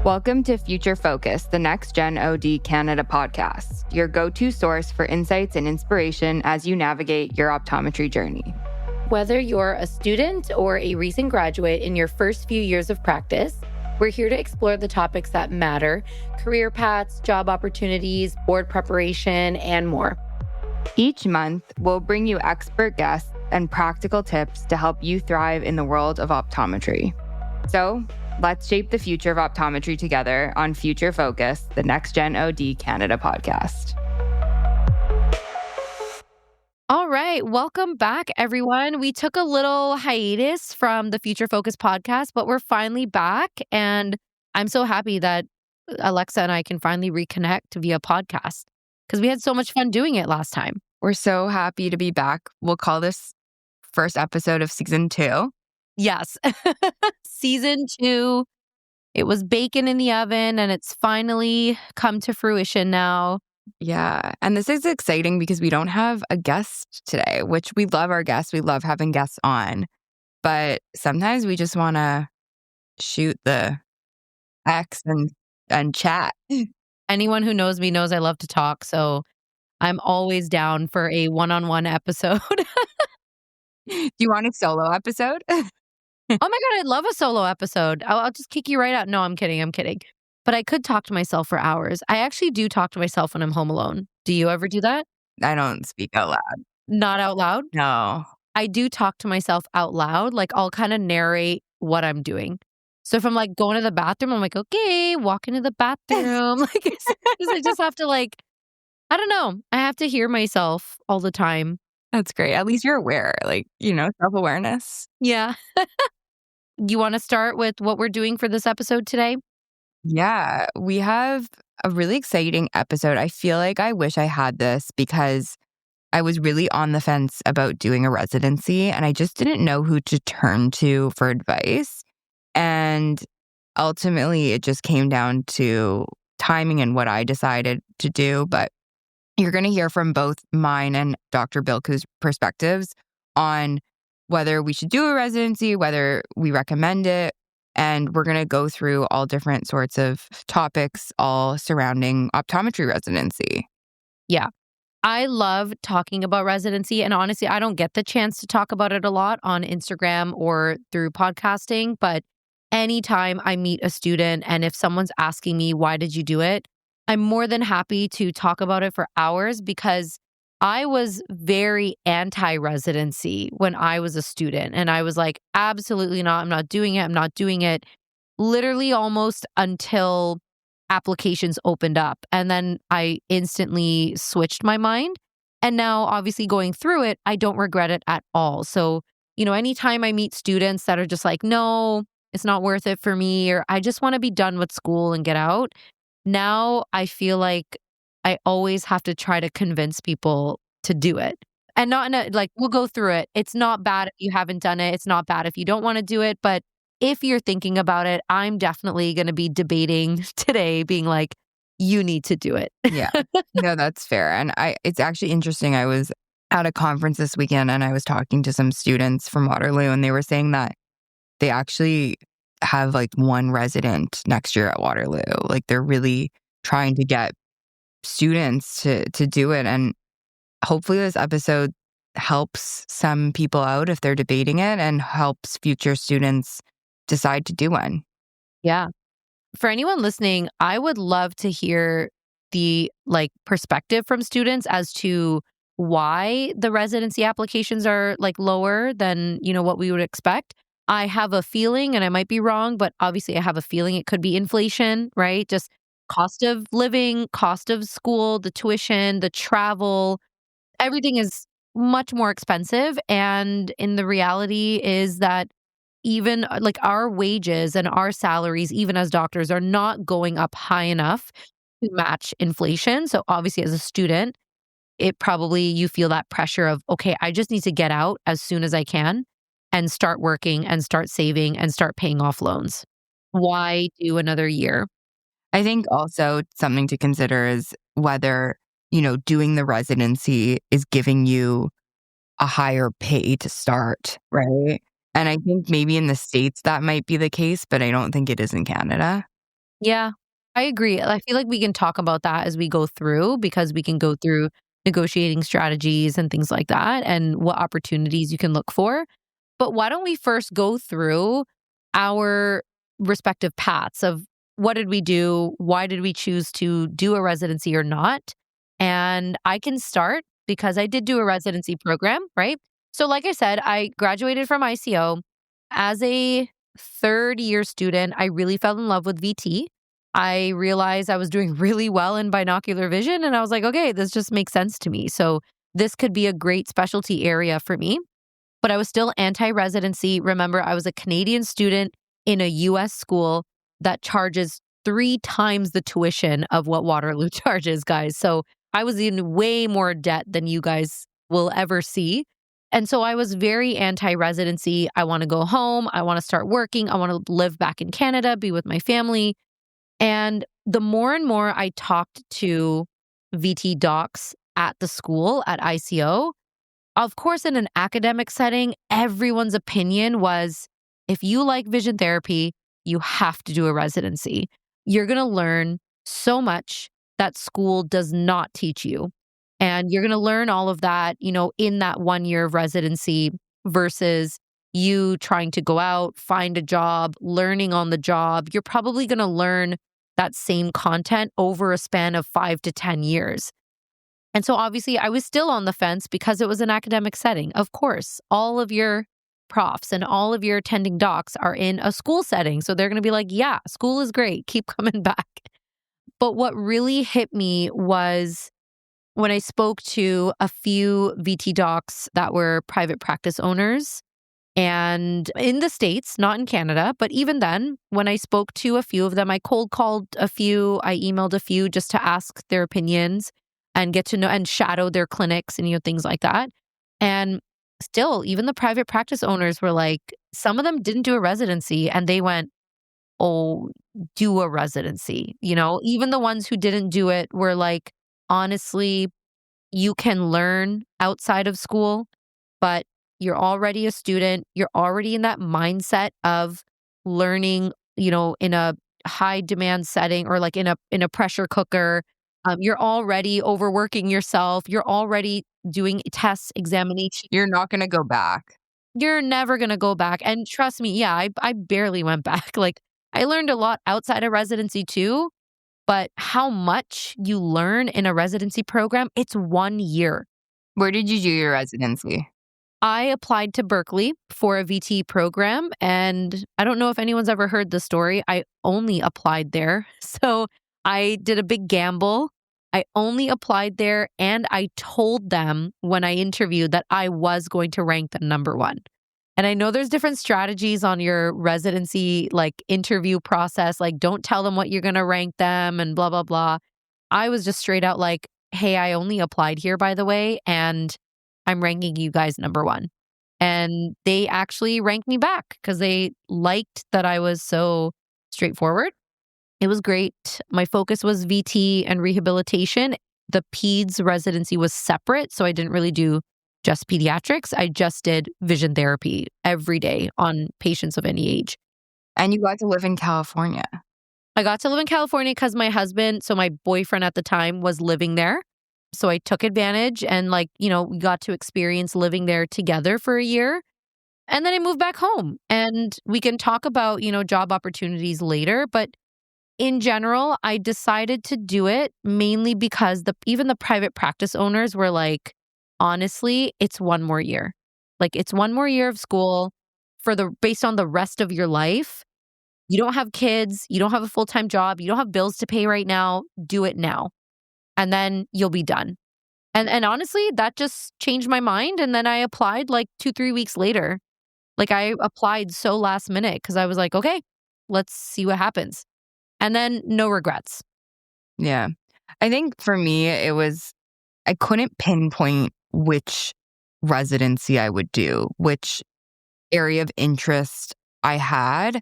Welcome to Future Focus, the Next Gen OD Canada podcast, your go-to source for insights and inspiration as you navigate your optometry journey. Whether you're a student or a recent graduate in your first few years of practice, we're here to explore the topics that matter: career paths, job opportunities, board preparation, and more. Each month, we'll bring you expert guests and practical tips to help you thrive in the world of optometry. So, let's shape the future of optometry together on Future Focus, the Next Gen OD Canada podcast. All right. Welcome back, everyone. We took a little hiatus from the Future Focus podcast, but we're finally back. And I'm so happy that Alexa and I can finally reconnect via podcast because we had so much fun doing it last time. We're so happy to be back. We'll call this first episode of season 2. Yes. Season 2. It was bacon in the oven and it's finally come to fruition now. Yeah. And this is exciting because we don't have a guest today, which we love our guests. We love having guests on. But sometimes we just want to shoot the X and chat. Anyone who knows me knows I love to talk. So I'm always down for a one-on-one episode. Do you want a solo episode? Oh my God, I'd love a solo episode. I'll just kick you right out. No, I'm kidding. But I could talk to myself for hours. I actually do talk to myself when I'm home alone. Do you ever do that? I don't speak out loud. Not out loud? No. I do talk to myself out loud. Like I'll kind of narrate what I'm doing. So if I'm like going to the bathroom, I'm like, okay, walk into the bathroom. Like I just have to I don't know. I have to hear myself all the time. That's great. At least you're aware, self-awareness. Yeah. You want to start with what we're doing for this episode today? Yeah, we have a really exciting episode. I feel like I wish I had this because I was really on the fence about doing a residency and I just didn't know who to turn to for advice. And ultimately, it just came down to timing and what I decided to do. But you're going to hear from both mine and Dr. Bilkhu's perspectives on whether we should do a residency, whether we recommend it. And we're going to go through all different sorts of topics, all surrounding optometry residency. Yeah. I love talking about residency. And honestly, I don't get the chance to talk about it a lot on Instagram or through podcasting. But anytime I meet a student and if someone's asking me, why did you do it? I'm more than happy to talk about it for hours because I was very anti-residency when I was a student. And I was like, absolutely not. I'm not doing it. Literally almost until applications opened up. And then I instantly switched my mind. And now obviously going through it, I don't regret it at all. So, anytime I meet students that are just like, no, it's not worth it for me, or I just want to be done with school and get out. Now I feel like I always have to try to convince people to do it. And not in we'll go through it. It's not bad if you haven't done it. It's not bad if you don't want to do it. But if you're thinking about it, I'm definitely going to be debating today, being like, you need to do it. Yeah, no, that's fair. And it's actually interesting. I was at a conference this weekend and I was talking to some students from Waterloo and they were saying that they actually have one resident next year at Waterloo. They're really trying to get students to do it. And hopefully this episode helps some people out if they're debating it and helps future students decide to do one. Yeah. For anyone listening, I would love to hear the perspective from students as to why the residency applications are lower than, what we would expect. I have a feeling, and I might be wrong, but obviously I have a feeling it could be inflation, right? Just cost of living, cost of school, the tuition, the travel, everything is much more expensive. And in the reality is that even our wages and our salaries, even as doctors, are not going up high enough to match inflation. So obviously as a student, you feel that pressure of, okay, I just need to get out as soon as I can and start working and start saving and start paying off loans. Why do another year? I think also something to consider is whether, doing the residency is giving you a higher pay to start, right? And I think maybe in the States that might be the case, but I don't think it is in Canada. Yeah, I agree. I feel like we can talk about that as we go through because we can go through negotiating strategies and things like that and what opportunities you can look for. But why don't we first go through our respective paths of what did we do? Why did we choose to do a residency or not? And I can start because I did do a residency program, right? So, like I said, I graduated from ICO. As a third year student, I really fell in love with VT. I realized I was doing really well in binocular vision, and I was like, okay, this just makes sense to me. So, this could be a great specialty area for me. But I was still anti-residency. Remember, I was a Canadian student in a US school that charges 3 times the tuition of what Waterloo charges, guys. So I was in way more debt than you guys will ever see. And so I was very anti-residency. I want to go home. I want to start working. I want to live back in Canada, be with my family. And the more and more I talked to VT docs at the school at ICO, of course, in an academic setting, everyone's opinion was if you like vision therapy, you have to do a residency. You're going to learn so much that school does not teach you. And you're going to learn all of that, in that 1 year of residency versus you trying to go out, find a job, learning on the job. You're probably going to learn that same content over a span of 5 to 10 years. And so obviously I was still on the fence because it was an academic setting. Of course, all of your profs and all of your attending docs are in a school setting. So they're going to be like, yeah, school is great. Keep coming back. But what really hit me was when I spoke to a few VT docs that were private practice owners and in the States, not in Canada. But even then, when I spoke to a few of them, I cold called a few, I emailed a few just to ask their opinions and get to know and shadow their clinics and, things like that. And still, even the private practice owners were like, some of them didn't do a residency and they went, oh, do a residency. Even the ones who didn't do it were like, honestly, you can learn outside of school, but you're already a student. You're already in that mindset of learning, in a high demand setting or like in a pressure cooker. You're already overworking yourself. You're already doing tests, examinations. You're not going to go back. You're never going to go back. And trust me, yeah, I barely went back. Like I learned a lot outside of residency too, but how much you learn in a residency program, it's 1 year. Where did you do your residency? I applied to Berkeley for a VT program, and I don't know if anyone's ever heard the story. I only applied there. So I did a big gamble. I only applied there, and I told them when I interviewed that I was going to rank the number one. And I know there's different strategies on your residency, like interview process, like don't tell them what you're going to rank them and blah, blah, blah. I was just straight out like, hey, I only applied here, by the way, and I'm ranking you guys number one. And they actually ranked me back because they liked that I was so straightforward. It was great. My focus was VT and rehabilitation. The PEDS residency was separate, so I didn't really do just pediatrics. I just did vision therapy every day on patients of any age. And you got to live in California. I got to live in California because my husband, so my boyfriend at the time, was living there. So I took advantage and we got to experience living there together for a year. And then I moved back home. And we can talk about, job opportunities later. But in general, I decided to do it mainly because even the private practice owners were like, honestly, it's 1 more year. Like it's 1 more year of school based on the rest of your life. You don't have kids. You don't have a full-time job. You don't have bills to pay right now. Do it now. And then you'll be done. And honestly, that just changed my mind. And then I applied like 2-3 weeks later. Like I applied so last minute because I was like, okay, let's see what happens. And then no regrets. Yeah. I think for me, I couldn't pinpoint which residency I would do, which area of interest I had.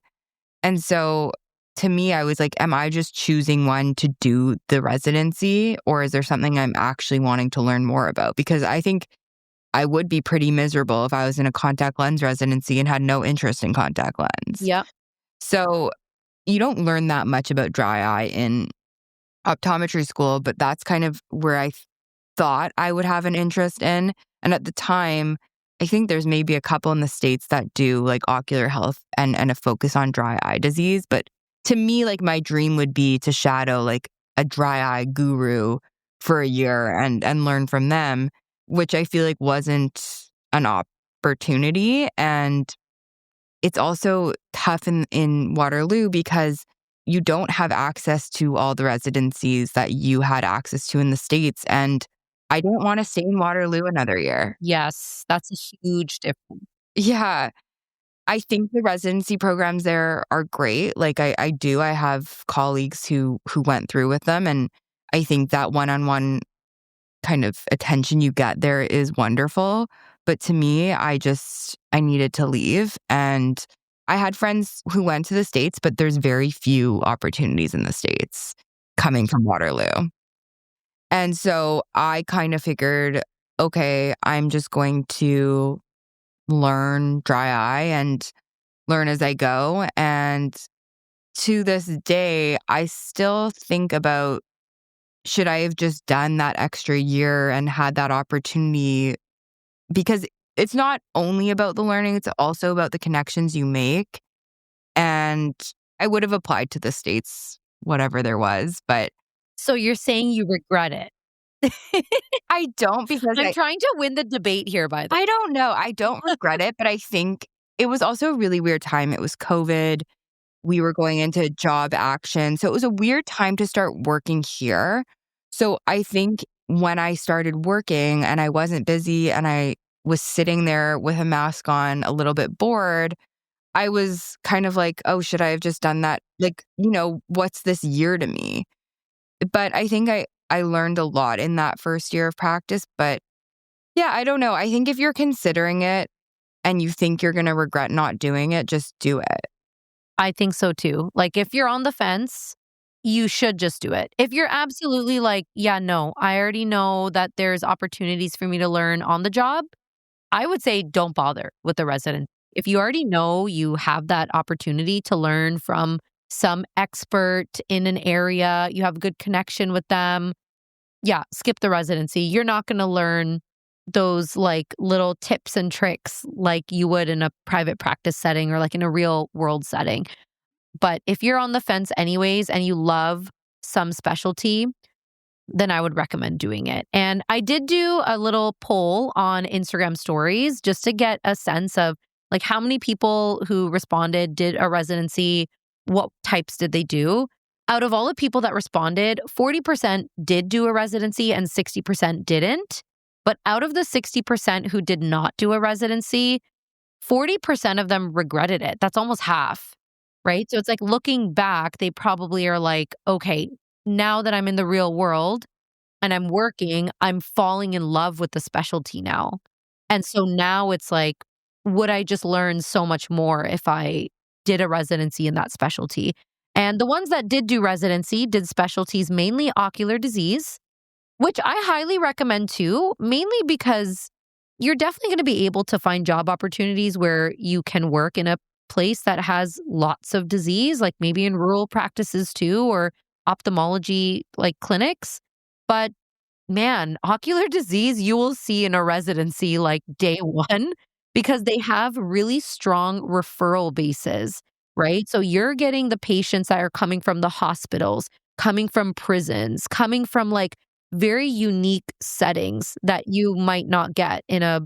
And so to me, I was like, am I just choosing one to do the residency, or is there something I'm actually wanting to learn more about? Because I think I would be pretty miserable if I was in a contact lens residency and had no interest in contact lens. Yep. So you don't learn that much about dry eye in optometry school, but that's kind of where I thought I would have an interest in. And at the time, I think there's maybe a couple in the States that do like ocular health and a focus on dry eye disease. But to me, like my dream would be to shadow like a dry eye guru for a year and learn from them, which I feel like wasn't an opportunity. And it's also tough in Waterloo because you don't have access to all the residencies that you had access to in the States. And I don't want to stay in Waterloo another year. Yes, that's a huge difference. Yeah. I think the residency programs there are great. Like I have colleagues who went through with them. And I think that one-on-one kind of attention you get there is wonderful. But to me, I needed to leave. And I had friends who went to the States, but there's very few opportunities in the States coming from Waterloo. And so I kind of figured, okay, I'm just going to learn dry eye and learn as I go. And to this day, I still think about, should I have just done that extra year and had that opportunity? Because it's not only about the learning, it's also about the connections you make. And I would have applied to the States, whatever there was, but So you're saying you regret it? I don't, because I'm trying to win the debate here, by the way. I don't know. I don't regret it, but I think it was also a really weird time. It was COVID. We were going into job action. So it was a weird time to start working here. So I think when I started working and I wasn't busy and I was sitting there with a mask on, a little bit bored, I was kind of like, oh, should I have just done that? Like, what's this year to me? But I think I learned a lot in that first year of practice. But yeah, I don't know. I think if you're considering it and you think you're going to regret not doing it, just do it. I think so too. Like if you're on the fence, you should just do it. If you're absolutely like, yeah, no, I already know that there's opportunities for me to learn on the job, I would say don't bother with the resident. If you already know you have that opportunity to learn from some expert in an area, you have a good connection with them, yeah, skip the residency. You're not going to learn those like little tips and tricks like you would in a private practice setting or like in a real world setting. But if you're on the fence anyways and you love some specialty, then I would recommend doing it. And I did do a little poll on Instagram stories just to get a sense of like how many people who responded did a residency, what types did they do? Out of all the people that responded, 40% did do a residency and 60% didn't. But out of the 60% who did not do a residency, 40% of them regretted it. That's almost half, right? So it's like looking back, they probably are like, okay, now that I'm in the real world and I'm working, I'm falling in love with the specialty now. And so now it's like, would I just learn so much more if I did a residency in that specialty? And the ones that did do residency did specialties mainly ocular disease, which I highly recommend too, mainly because you're definitely going to be able to find job opportunities where you can work in a place that has lots of disease, like maybe in rural practices too, or ophthalmology like clinics. But man, ocular disease you will see in a residency like day one because they have really strong referral bases, right? So you're getting the patients that are coming from the hospitals, coming from prisons, coming from like very unique settings that you might not get in a,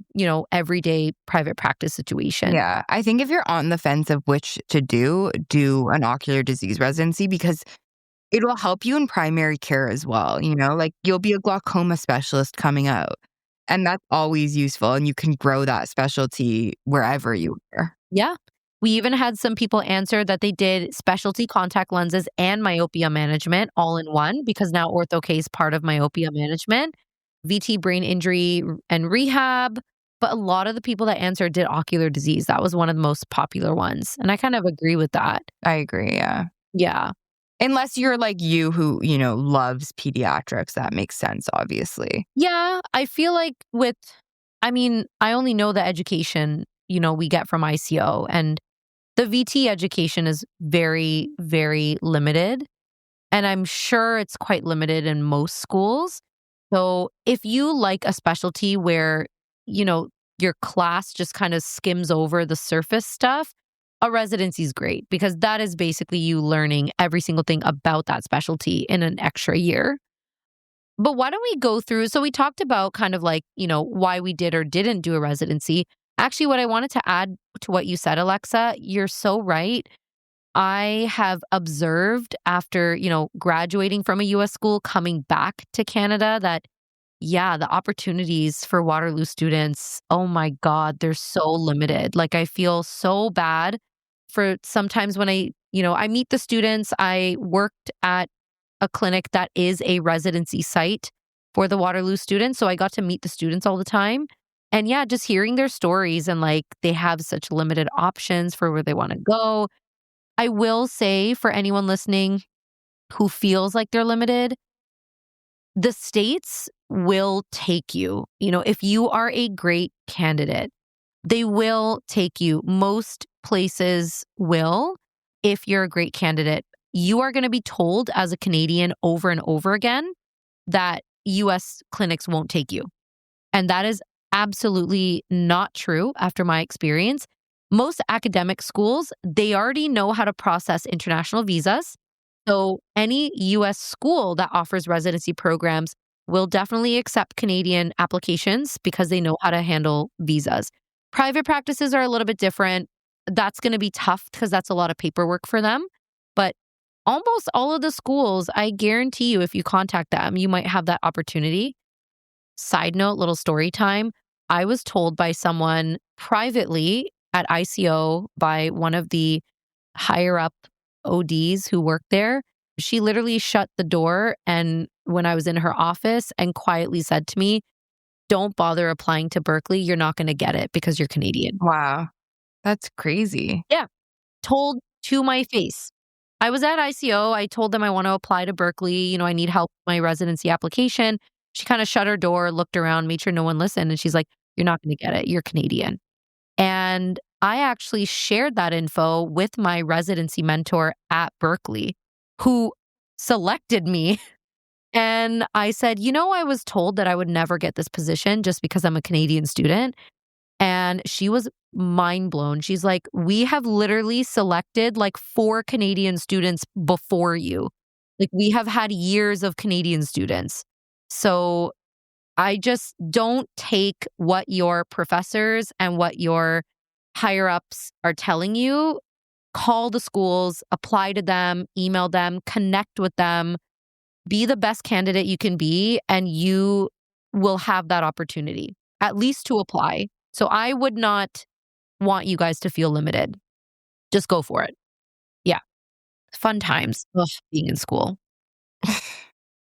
everyday private practice situation. Yeah. I think if you're on the fence of which to do an ocular disease residency because it will help you in primary care as well. Like you'll be a glaucoma specialist coming out. And that's always useful. And you can grow that specialty wherever you are. Yeah. We even had some people answer that they did specialty contact lenses and myopia management all in one because now Ortho-K is part of myopia management, VT brain injury and rehab. But a lot of the people that answered did ocular disease. That was one of the most popular ones. And I kind of agree with that. I agree. Yeah. Yeah. Unless you're like you who, loves pediatrics. That makes sense, obviously. Yeah. I feel like I only know the education, we get from ICO. And The VT education is very, very limited. And I'm sure it's quite limited in most schools. So if you like a specialty where, you know, your class just kind of skims over the surface stuff, a residency is great because that is basically you learning every single thing about that specialty in an extra year. But why don't we go through? So we talked about kind of like, why we did or didn't do a residency. Actually, what I wanted to add to what you said, Alexa, you're so right. I have observed after, graduating from a US school, coming back to Canada that, yeah, the opportunities for Waterloo students, oh my God, they're so limited. Like I feel so bad for sometimes when I meet the students. I worked at a clinic that is a residency site for the Waterloo students. So I got to meet the students all the time. And yeah, just hearing their stories and like they have such limited options for where they want to go. I will say for anyone listening who feels like they're limited, the states will take you. If you are a great candidate, they will take you. Most places will. If you're a great candidate, you are going to be told as a Canadian over and over again that US clinics won't take you. And that is absolutely not true after my experience. Most academic schools, they already know how to process international visas. So any US school that offers residency programs will definitely accept Canadian applications because they know how to handle visas. Private practices are a little bit different. That's going to be tough because that's a lot of paperwork for them. But almost all of the schools, I guarantee you, if you contact them, you might have that opportunity. Side note, little story time. I was told by someone privately at ICO by one of the higher up ODs who worked there. She literally shut the door and when I was in her office and quietly said to me, "Don't bother applying to Berkeley. You're not going to get it because you're Canadian." Wow. That's crazy. Yeah. Told to my face. I was at ICO. I told them I want to apply to Berkeley. I need help with my residency application. She kind of shut her door, looked around, made sure no one listened. And she's like, "You're not going to get it. You're Canadian." And I actually shared that info with my residency mentor at Berkeley, who selected me. And I said, I was told that I would never get this position just because I'm a Canadian student. And she was mind blown. She's like, "We have literally selected like 4 Canadian students before you. Like we have had years of Canadian students." So I just don't take what your professors and what your higher ups are telling you. Call the schools, apply to them, email them, connect with them, be the best candidate you can be, and you will have that opportunity, at least to apply. So I would not want you guys to feel limited. Just go for it. Yeah. Fun times. Ugh, being in school.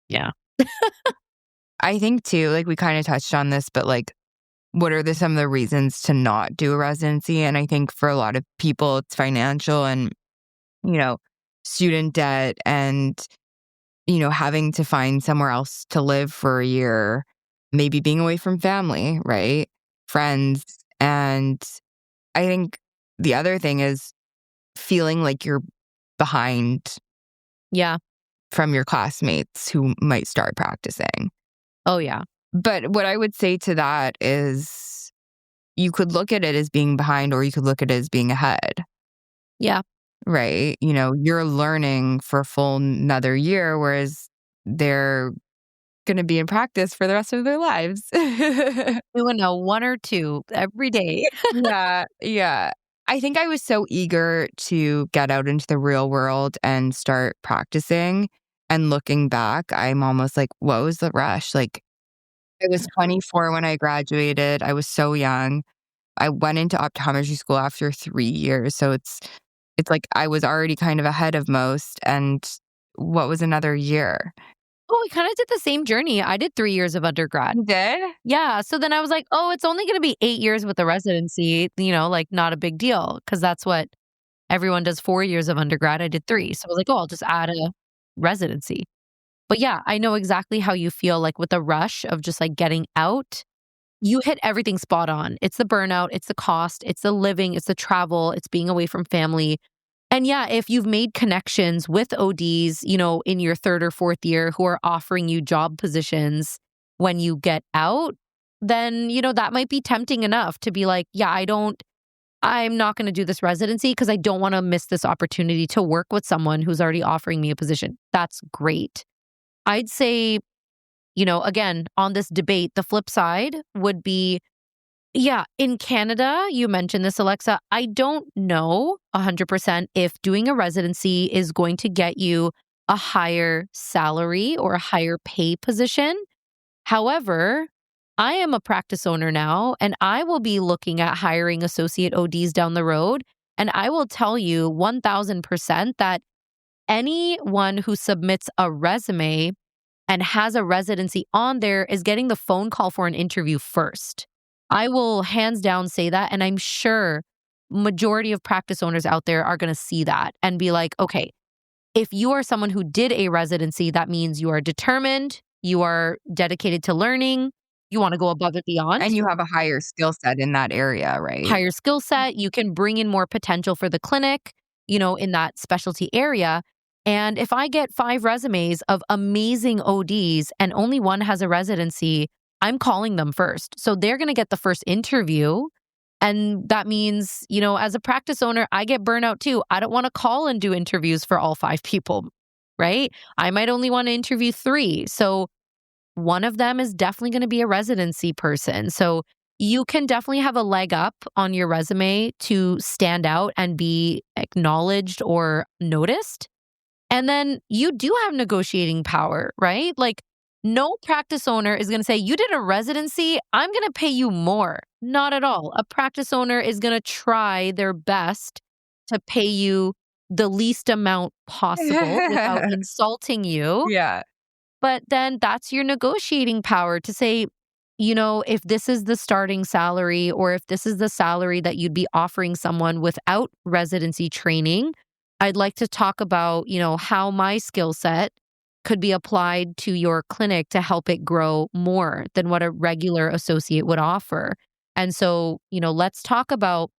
Yeah. I think too, like we kind of touched on this, but like, what are some of the reasons to not do a residency? And I think for a lot of people, it's financial and, you know, student debt and, having to find somewhere else to live for a year, maybe being away from family, right? Friends. And I think the other thing is feeling like you're behind Yeah. from your classmates who might start practicing. Oh, yeah. But what I would say to that is you could look at it as being behind or you could look at it as being ahead, Yeah. right? You're learning for a full another year, whereas they're going to be in practice for the rest of their lives. Doing a 1 or 2 every day. Yeah. Yeah. I think I was so eager to get out into the real world and start practicing. And looking back, I'm almost like, what was the rush? Like, I was 24 when I graduated. I was so young. I went into optometry school after 3 years. So it's like I was already kind of ahead of most. And what was another year? Oh, we kind of did the same journey. I did 3 years of undergrad. You did? Yeah. So then I was like, oh, it's only going to be 8 years with the residency, like not a big deal because that's what everyone does 4 years of undergrad. I did 3. So I was like, oh, I'll just add a residency. But yeah, I know exactly how you feel like with the rush of just like getting out. You hit everything spot on. It's the burnout, it's the cost, it's the living, it's the travel, it's being away from family. And yeah, if you've made connections with ODs, in your third or fourth year who are offering you job positions when you get out, then, that might be tempting enough to be like, yeah, I'm not going to do this residency because I don't want to miss this opportunity to work with someone who's already offering me a position. That's great. I'd say, again, on this debate, the flip side would be, yeah, in Canada, you mentioned this, Alexa. I don't know 100% if doing a residency is going to get you a higher salary or a higher pay position. However, I am a practice owner now, and I will be looking at hiring associate ODs down the road. And I will tell you 1000% that anyone who submits a resume and has a residency on there is getting the phone call for an interview first. I will hands down say that. And I'm sure majority of practice owners out there are going to see that and be like, okay, if you are someone who did a residency, that means you are determined, you are dedicated to learning, you want to go above and beyond. And you have a higher skill set in that area, right? Higher skill set, you can bring in more potential for the clinic, in that specialty area. And if I get 5 resumes of amazing ODs and only one has a residency, I'm calling them first. So they're going to get the first interview. And that means, as a practice owner, I get burnout too. I don't want to call and do interviews for all 5 people, right? I might only want to interview 3. So one of them is definitely going to be a residency person. So you can definitely have a leg up on your resume to stand out and be acknowledged or noticed. And then you do have negotiating power, right? Like no practice owner is going to say, you did a residency, I'm going to pay you more. Not at all. A practice owner is going to try their best to pay you the least amount possible without insulting you. Yeah. But then that's your negotiating power to say, if this is the starting salary or if this is the salary that you'd be offering someone without residency training, I'd like to talk about, how my skill set could be applied to your clinic to help it grow more than what a regular associate would offer. And so, let's talk about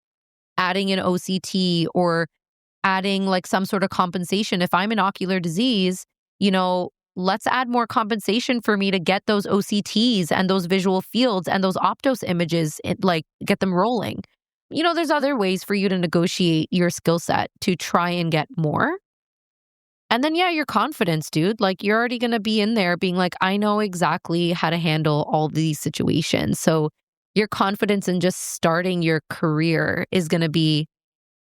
adding an OCT or adding like some sort of compensation. If I'm an ocular disease, let's add more compensation for me to get those OCTs and those visual fields and those Optos images, like get them rolling. There's other ways for you to negotiate your skill set to try and get more. And then, yeah, your confidence, dude. Like you're already going to be in there being like, I know exactly how to handle all these situations. So your confidence in just starting your career is going to be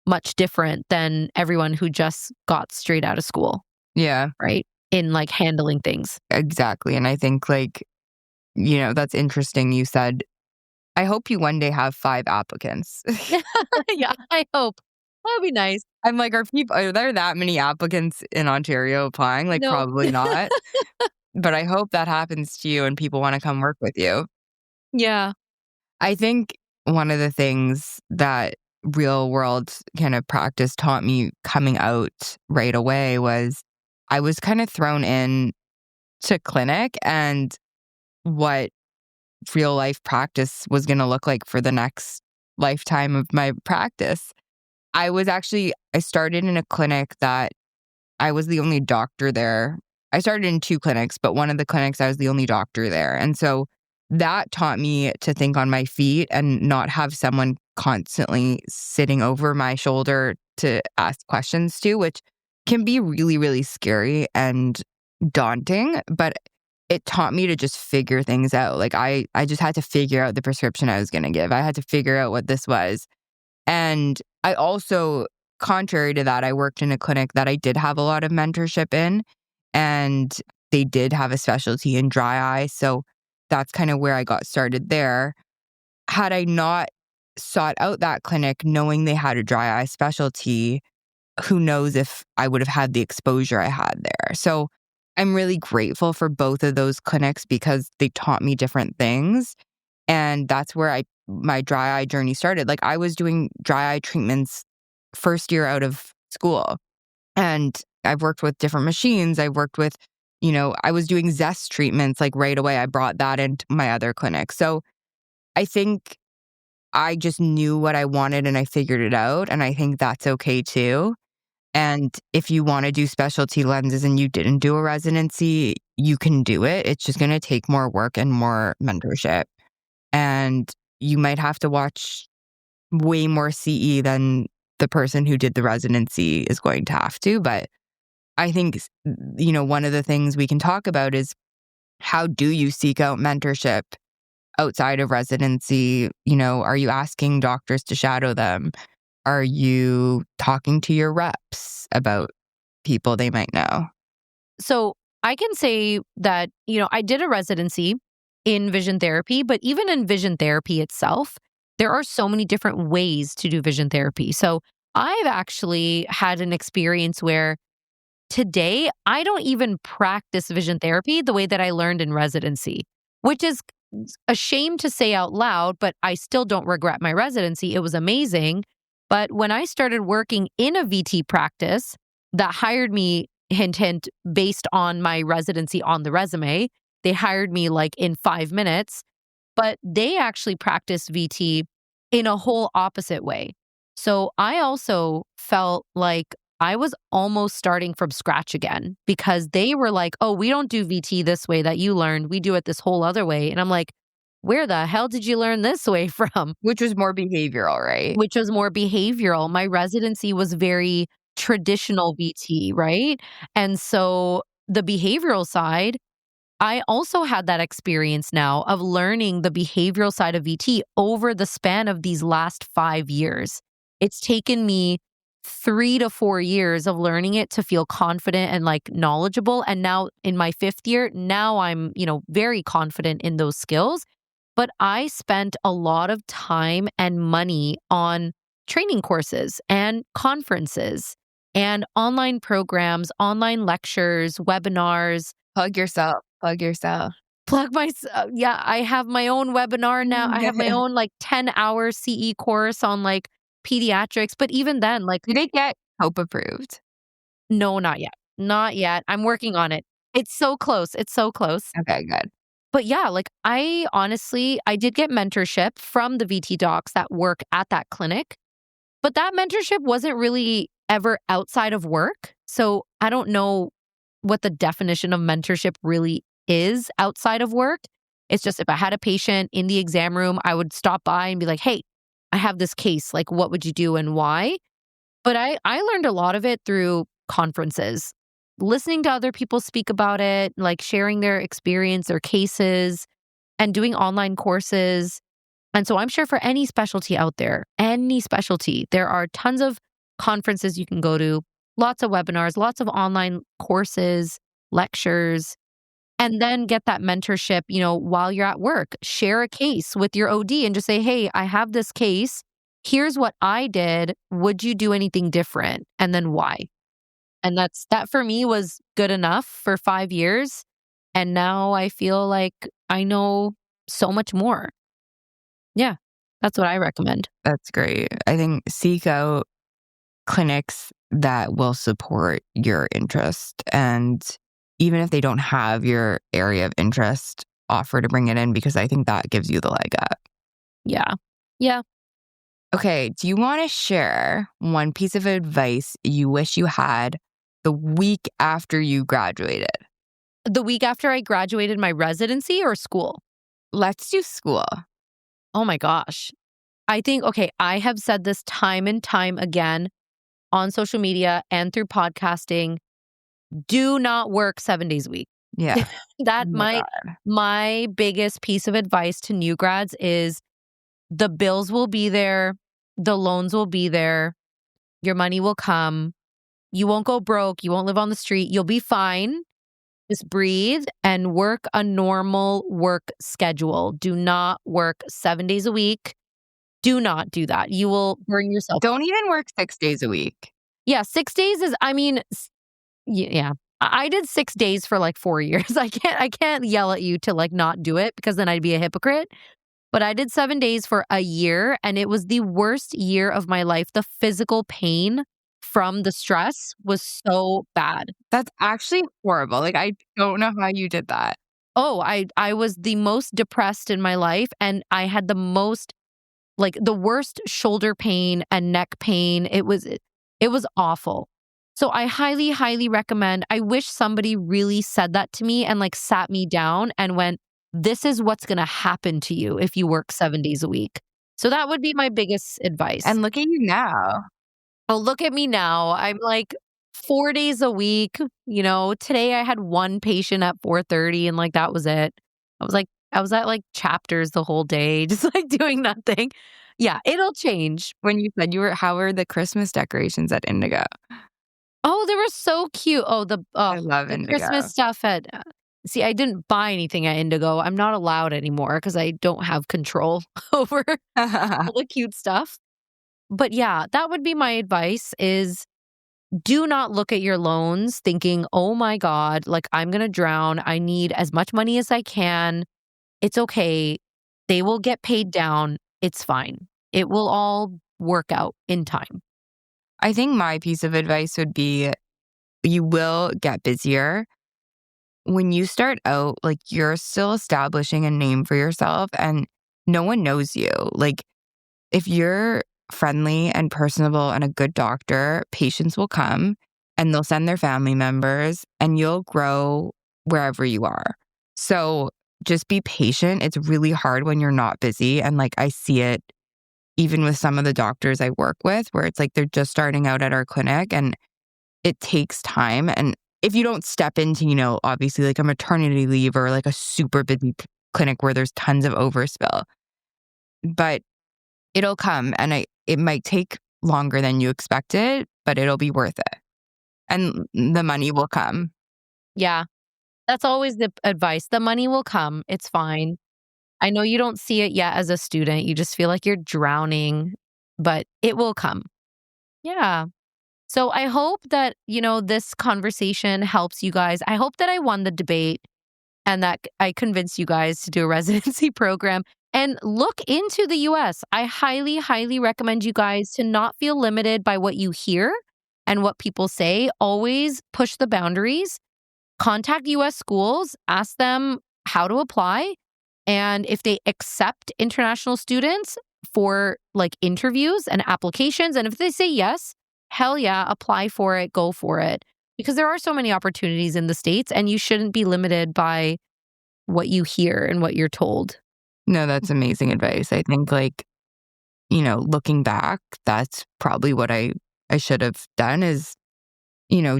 much different than everyone who just got straight out of school. Yeah. Right. In like handling things. Exactly. And I think that's interesting. You said, I hope you one day have 5 applicants. Yeah, I hope. That'd be nice. I'm like, are there that many applicants in Ontario applying? Like, No. probably not. But I hope that happens to you and people want to come work with you. Yeah. I think one of the things that real world kind of practice taught me coming out right away was I was kind of thrown in to clinic and what real life practice was going to look like for the next lifetime of my practice. I started in a clinic that I was the only doctor there. I started in 2 clinics, but one of the clinics I was the only doctor there. And so that taught me to think on my feet and not have someone constantly sitting over my shoulder to ask questions to, which can be really, really scary and daunting. But it taught me to just figure things out. Like I just had to figure out the prescription I was going to give. I had to figure out what this was. And I also, contrary to that, I worked in a clinic that I did have a lot of mentorship in, and they did have a specialty in dry eye. So that's kind of where I got started there. Had I not sought out that clinic knowing they had a dry eye specialty, who knows if I would have had the exposure I had there. So I'm really grateful for both of those clinics because they taught me different things. And that's where my dry eye journey started. Like I was doing dry eye treatments first year out of school. And I've worked with different machines. I've worked with, I was doing zest treatments like right away. I brought that into my other clinic. So I think I just knew what I wanted and I figured it out. And I think that's okay too. And if you want to do specialty lenses and you didn't do a residency, you can do it. It's just going to take more work and more mentorship. And you might have to watch way more CE than the person who did the residency is going to have to. But I think, one of the things we can talk about is how do you seek out mentorship outside of residency? Are you asking doctors to shadow them? Are you talking to your reps about people they might know? So I can say that, I did a residency in vision therapy, but even in vision therapy itself, there are so many different ways to do vision therapy. So I've actually had an experience where today I don't even practice vision therapy the way that I learned in residency, which is a shame to say out loud, but I still don't regret my residency. It was amazing. But when I started working in a VT practice that hired me, hint, hint, based on my residency on the resume, they hired me like in 5 minutes, but they actually practice VT in a whole opposite way. So I also felt like I was almost starting from scratch again because they were like, oh, we don't do VT this way that you learned. We do it this whole other way. And I'm like, where the hell did you learn this way from? Which was more behavioral, right? Which was more behavioral. My residency was very traditional VT, right? And so the behavioral side, I also had that experience now of learning the behavioral side of VT over the span of these last 5 years. It's taken me 3 to 4 years of learning it to feel confident and like knowledgeable. And now in my 5th year, now I'm, very confident in those skills. But I spent a lot of time and money on training courses and conferences and online programs, online lectures, webinars. Plug yourself. Plug yourself. Plug myself. Yeah, I have my own webinar now. I have my own 10-hour CE course on pediatrics. But even then, did it get Hope approved? No, not yet. Not yet. I'm working on it. It's so close. It's so close. Okay, good. But yeah, I did get mentorship from the VT docs that work at that clinic, but that mentorship wasn't really ever outside of work. So I don't know what the definition of mentorship really is outside of work. It's just if I had a patient in the exam room, I would stop by and be like, hey, I have this case. What would you do and why? But I learned a lot of it through conferences, listening to other people speak about it, sharing their experience, their cases, and doing online courses. And so I'm sure for any specialty out there, there are tons of conferences you can go to, lots of webinars, lots of online courses, lectures, and then get that mentorship, while you're at work. Share a case with your OD and just say, hey, I have this case. Here's what I did. Would you do anything different? And then why? And that for me was good enough for 5 years. And now I feel like I know so much more. Yeah, that's what I recommend. That's great. I think seek out clinics that will support your interest. And even if they don't have your area of interest, offer to bring it in because I think that gives you the leg up. Yeah. Yeah. Okay. Do you want to share one piece of advice you wish you had the week after you graduated? The week after I graduated my residency or school? Let's do school. Oh my gosh. I think, I have said this time and time again on social media and through podcasting. Do not work 7 days a week. Yeah. My biggest piece of advice to new grads is the bills will be there. The loans will be there. Your money will come. You won't go broke. You won't live on the street. You'll be fine. Just breathe and work a normal work schedule. Do not work 7 days a week. Do not do that. You will burn yourself. Don't even work 6 days a week. Yeah, 6 days is, yeah. I did 6 days for 4 years. I can't yell at you to not do it because then I'd be a hypocrite. But I did 7 days for a year and it was the worst year of my life. The physical pain from the stress was so bad. That's actually horrible. I don't know how you did that. Oh, I was the most depressed in my life, and I had the most, like, the worst shoulder pain and neck pain. It was awful. So I highly, highly recommend. I wish somebody really said that to me and like sat me down and went, "This is what's going to happen to you if you work 7 days a week." So that would be my biggest advice. And look at you now. Oh, look at me now. I'm like 4 days a week. Today I had one patient at 4:30 and like that was it. I was at like chapters the whole day, just like doing nothing. Yeah, it'll change. When you said how were the Christmas decorations at Indigo? Oh, they were so cute. I love the Indigo. Christmas stuff at see, I didn't buy anything at Indigo. I'm not allowed anymore because I don't have control over all the cute stuff. But yeah, that would be my advice is do not look at your loans thinking, "Oh my God, like I'm going to drown. I need as much money as I can." It's okay. They will get paid down. It's fine. It will all work out in time. I think my piece of advice would be you will get busier. When you start out, like you're still establishing a name for yourself and no one knows you. Like if you're friendly and personable and a good doctor, patients will come and they'll send their family members and you'll grow wherever you are. So just be patient. It's really hard when you're not busy. And like I see it even with some of the doctors I work with where it's like they're just starting out at our clinic and it takes time. And if you don't step into, obviously like a maternity leave or like a super busy clinic where there's tons of overspill, but it'll come and it might take longer than you expected, but it'll be worth it. And the money will come. Yeah, that's always the advice. The money will come. It's fine. I know you don't see it yet as a student. You just feel like you're drowning, but it will come. Yeah. So I hope that, this conversation helps you guys. I hope that I won the debate and that I convinced you guys to do a residency program and look into the US. I highly, highly recommend you guys to not feel limited by what you hear and what people say. Always push the boundaries. Contact US schools, ask them how to apply. And if they accept international students for like interviews and applications, and if they say yes, hell yeah, apply for it, go for it. Because there are so many opportunities in the States and you shouldn't be limited by what you hear and what you're told. No, that's amazing advice. I think like, looking back, that's probably what I should have done is,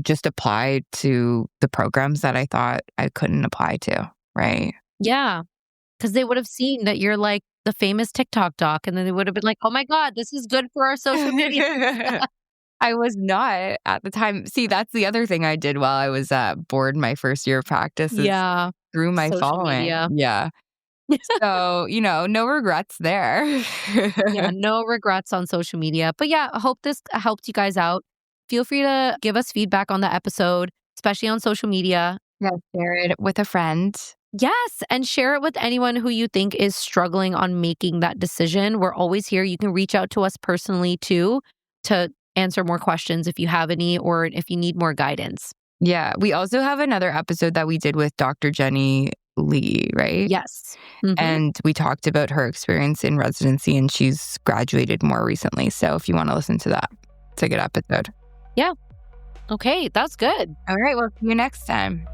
just apply to the programs that I thought I couldn't apply to, right? Yeah. Because they would have seen that you're like the famous TikTok doc, and then they would have been like, "Oh my God, this is good for our social media." I was not at the time. See, that's the other thing I did while I was bored my first year of practice is Yeah. through my Social following. media. Yeah. So, no regrets there. Yeah, no regrets on social media. But yeah, I hope this helped you guys out. Feel free to give us feedback on the episode, especially on social media. Yeah, share it with a friend. Yes, and share it with anyone who you think is struggling on making that decision. We're always here. You can reach out to us personally too to answer more questions if you have any or if you need more guidance. Yeah. We also have another episode that we did with Dr. Jenny Lee, right? Yes. Mm-hmm. And we talked about her experience in residency and she's graduated more recently. So if you want to listen to that, it's a good episode. Yeah. Okay, that's good. All right. Well, see you next time.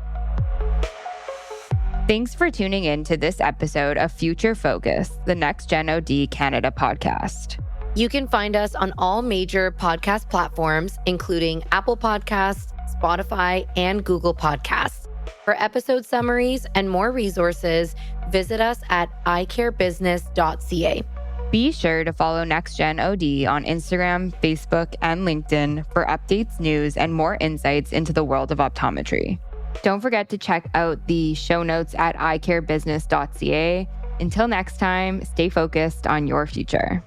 Thanks for tuning in to this episode of Future Focus, the Next Gen OD Canada podcast. You can find us on all major podcast platforms, including Apple Podcasts, Spotify, and Google Podcasts. For episode summaries and more resources, visit us at icarebusiness.ca. Be sure to follow Next Gen OD on Instagram, Facebook, and LinkedIn for updates, news, and more insights into the world of optometry. Don't forget to check out the show notes at icarebusiness.ca. Until next time, stay focused on your future.